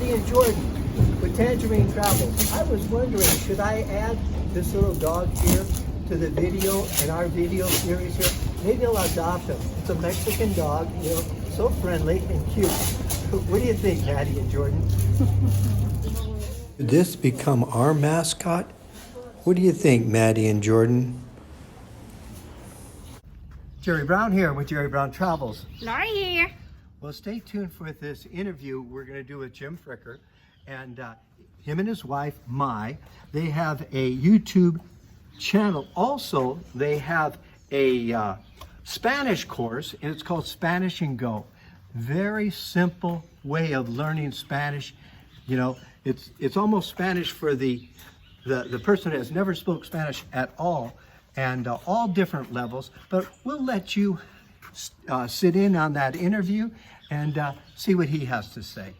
Maddie and Jordan with Tangerine Travels. I was wondering, should I add this little dog here to the video in our video series here? Maybe I'll adopt him. It's a Mexican dog, you know, so friendly and cute. What do you think, Maddie and Jordan? Could this become our mascot? What do you think, Maddie and Jordan? Jerry Brown here with Jerry Brown Travels. Laurie here. Well, stay tuned for this interview we're going to do with Jim Fricker. And him and his wife, Mai, they have a YouTube channel. Also, they have a Spanish course, and it's called Spanish and Go. Very simple way of learning Spanish. You know, it's almost Spanish for the person that has never spoke Spanish at all, and all different levels. But we'll let you sit in on that interview and see what he has to say.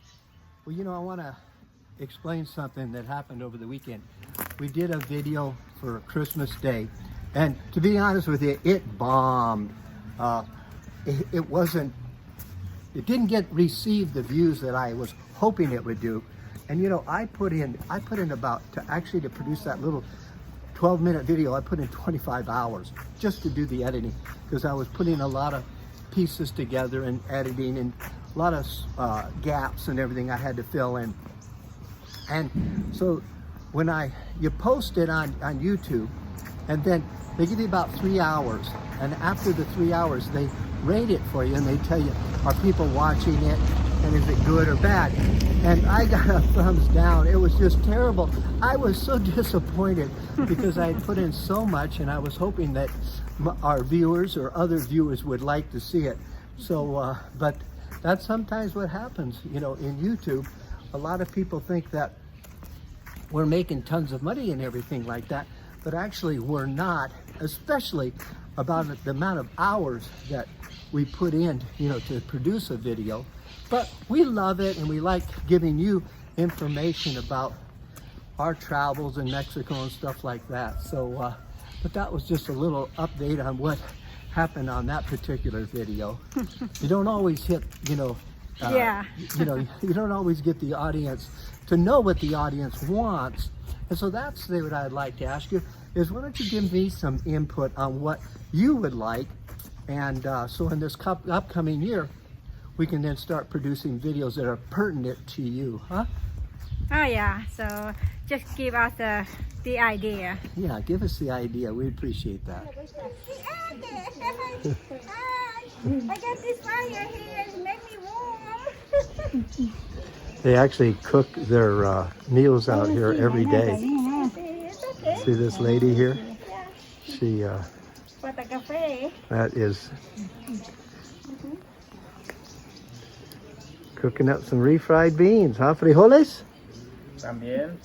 Well, you know, I want to explain something that happened over the weekend. We did a video for Christmas Day, and to be honest with you, it bombed. It didn't get received the views that I was hoping it would do. And you know, I put in about, to produce that little 12-minute video, I put in 25 hours just to do the editing, because I was putting a lot of pieces together and editing, and a lot of gaps and everything I had to fill in. And so when you post it on YouTube, and then they give you about 3 hours, and after the 3 hours they rate it for you, and they tell you, are people watching it, and is it good or bad? And I got a thumbs down. It was just terrible. I was so disappointed because I had put in so much, and I was hoping that our viewers or other viewers would like to see it. So, but that's sometimes what happens, you know, in YouTube. A lot of people think that we're making tons of money and everything like that, but actually we're not, especially about the amount of hours that we put in, you know, to produce a video. But we love it, and we like giving you information about our travels in Mexico and stuff like that. So, but that was just a little update on what happened on that particular video. You don't always hit, you know, you know, you don't always get the audience to know what the audience wants. And so that's what I'd like to ask you is, why don't you give me some input on what you would like, and so in this upcoming year we can then start producing videos that are pertinent to you, huh? Oh yeah, so just give us the idea. Yeah, give us the idea. We appreciate that. I got this fire here to make me warm. They actually cook their meals out here every day. See this lady here? She, that is cooking up some refried beans, huh? Frijoles? También.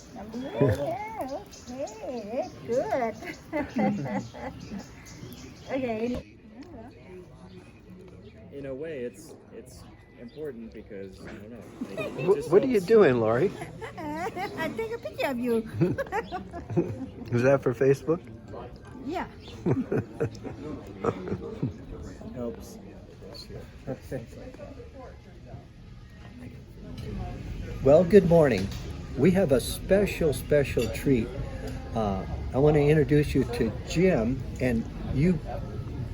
Okay, good. Okay. In a way, it's important because, I don't know. Like, it just What are you doing, Laurie? I take a picture of you. Is that for Facebook? Yeah. helps. Well, good morning. We have a special treat. I want to introduce you to Jim, and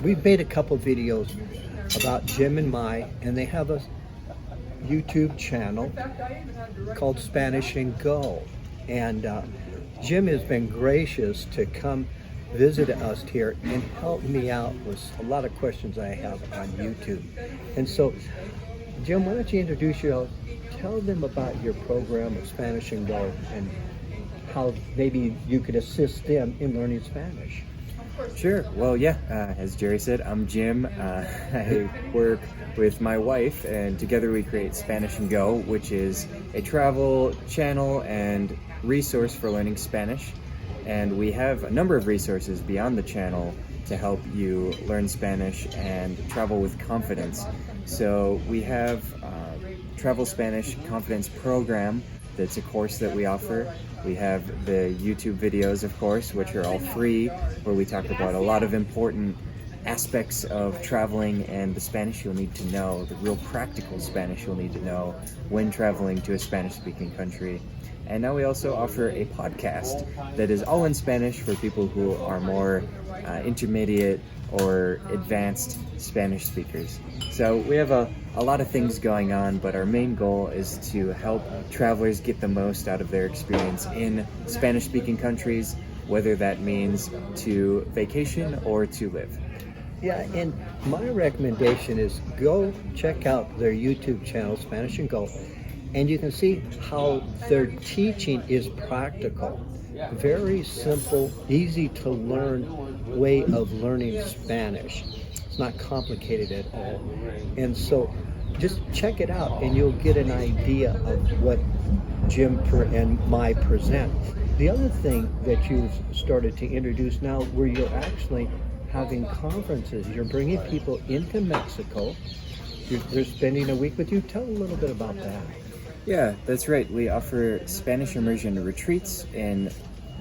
we've made a couple videos about Jim and Mai, and they have a YouTube channel called Spanish and Go. And Jim has been gracious to come visit us here and help me out with a lot of questions I have on YouTube. And so, Jim, why don't you introduce yourself? Tell them about your program of Spanish and Go and how maybe you could assist them in learning Spanish. Sure. Well, yeah, as Jerry said, I'm Jim. I work with my wife, and together we create Spanish and Go, which is a travel channel and resource for learning Spanish. And we have a number of resources beyond the channel to help you learn Spanish and travel with confidence. So we have Travel Spanish Confidence Program. That's a course that we offer. We have the YouTube videos, of course, which are all free, where we talk about a lot of important aspects of traveling and the Spanish you'll need to know, the real practical Spanish you'll need to know when traveling to a Spanish-speaking country. And now we also offer a podcast that is all in Spanish for people who are more intermediate or advanced Spanish speakers. So we have a lot of things going on, but our main goal is to help travelers get the most out of their experience in Spanish-speaking countries, whether that means to vacation or to live. Yeah, and my recommendation is go check out their YouTube channel, Spanish and Go, and you can see how their teaching is practical. Very simple, easy to learn way of learning Spanish. It's not complicated at all. And so just check it out and you'll get an idea of what Jim and my present. The other thing that you've started to introduce now, where you're actually having conferences, you're bringing people into Mexico, they're spending a week with you. Tell a little bit about that. Yeah, that's right. We offer Spanish immersion retreats in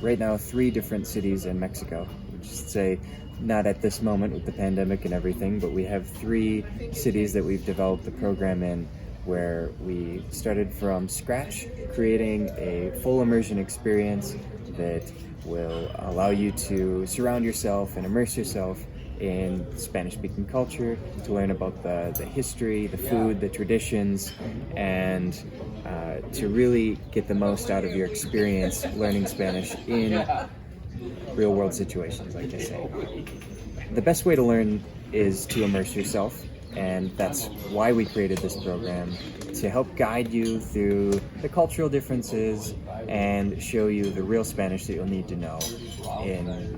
right now 3 different cities in Mexico. Just say not at this moment with the pandemic and everything, but we have 3 cities that we've developed the program in, where we started from scratch, creating a full immersion experience that will allow you to surround yourself and immerse yourself in Spanish-speaking culture, to learn about the history, the food, the traditions, and to really get the most out of your experience learning Spanish in real-world situations, like I say. The best way to learn is to immerse yourself, and that's why we created this program, to help guide you through the cultural differences and show you the real Spanish that you'll need to know in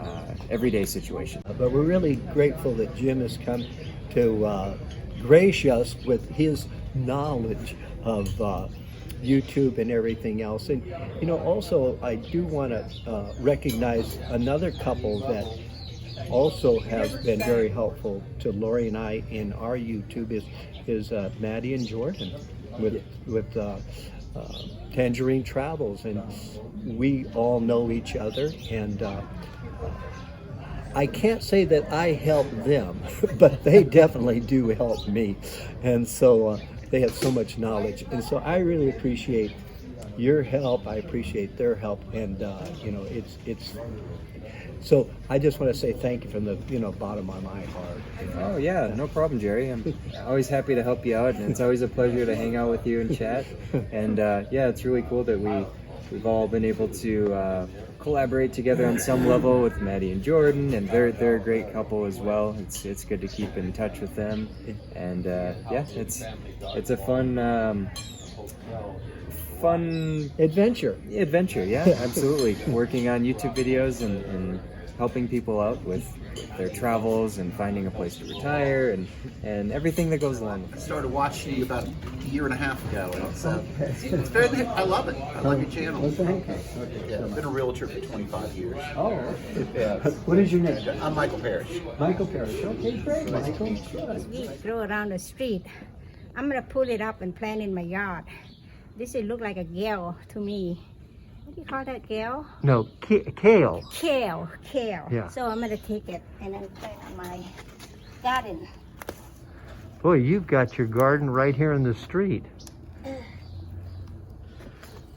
everyday situations. But we're really grateful that Jim has come to grace us with his knowledge of YouTube and everything else. And also I do want to recognize another couple that also has been very helpful to Lori and I in our YouTube is Maddie and Jordan with Tangerine Travels, and we all know each other, and I can't say that I help them, but they definitely do help me, and so they have so much knowledge, and so I really appreciate your help. I appreciate their help, and it's so I just want to say thank you from the bottom of my heart. Oh yeah, no problem, Jerry. I'm always happy to help you out, and it's always a pleasure to hang out with you and chat. And yeah, it's really cool that we've all been able to collaborate together on some level with Maddie and Jordan, and they're a great couple as well. It's good to keep in touch with them, and yeah, it's a fun adventure. Yeah, absolutely. Working on YouTube videos and helping people out with their travels and finding a place to retire and everything that goes along with it. I started watching you about a year and a half ago, and it's very. I love it. I love your channel. Yeah, I've been a realtor for 25 years. Oh, Yeah. what is your name? I'm Michael Parrish. Michael Parrish. Okay, great, Michael. We throw around the street. I'm gonna pull it up and plant in my yard. This will look like a kale to me. What do you call that, kale? No, kale. Kale. Yeah. So I'm gonna take it and then plant it on my garden. Boy, you've got your garden right here in the street.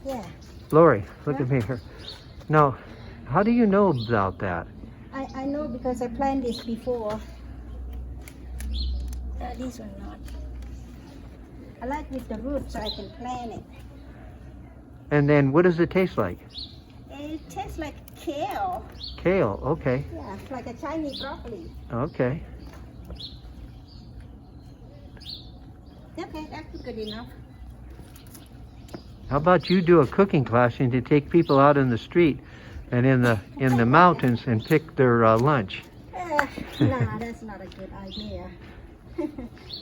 Yeah. Lori, look at me here. Now, how do you know about that? I know because I planted this before. This one not. I like with the roots so I can plant it. And then what does it taste like? It tastes like kale. Kale, okay. Yeah, like a Chinese broccoli. Okay. Okay, that's good enough. How about you do a cooking class and to take people out in the street and in the mountains and pick their lunch? Nah, that's not a good idea.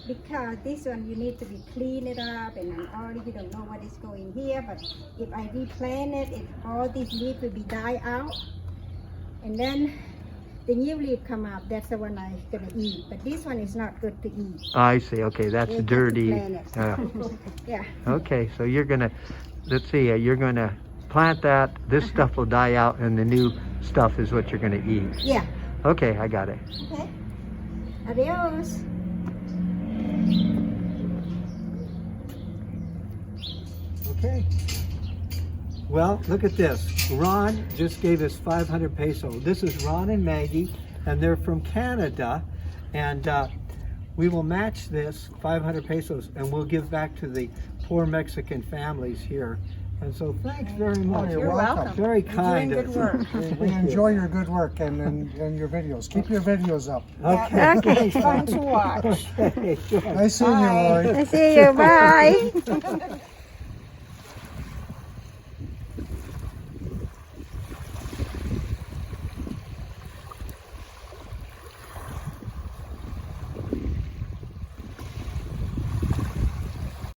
Because this one you need to be clean it up, and I already don't know what is going here, but if I replant it, all these leaves will be die out, and then the new leaf come up. That's the one I'm gonna eat, but this one is not good to eat. I see, okay, that's You have to dirty. plant it. Yeah. Okay, so you're gonna, let's see, you're gonna plant that, this stuff will die out, and the new stuff is what you're gonna eat. Yeah. Okay, I got it. Okay. Adios. Okay. Well, look at this. Ron just gave us 500 peso. This is Ron and Maggie, and they're from Canada. And we will match this 500 pesos, and we'll give back to the poor Mexican families here. And so thanks very much. You're welcome. Very You're kind doing of good work. We enjoy your good work and your videos. Keep your videos up. Okay. Okay. Fun to watch. Okay. Nice seeing you, Lori. I see you. Bye.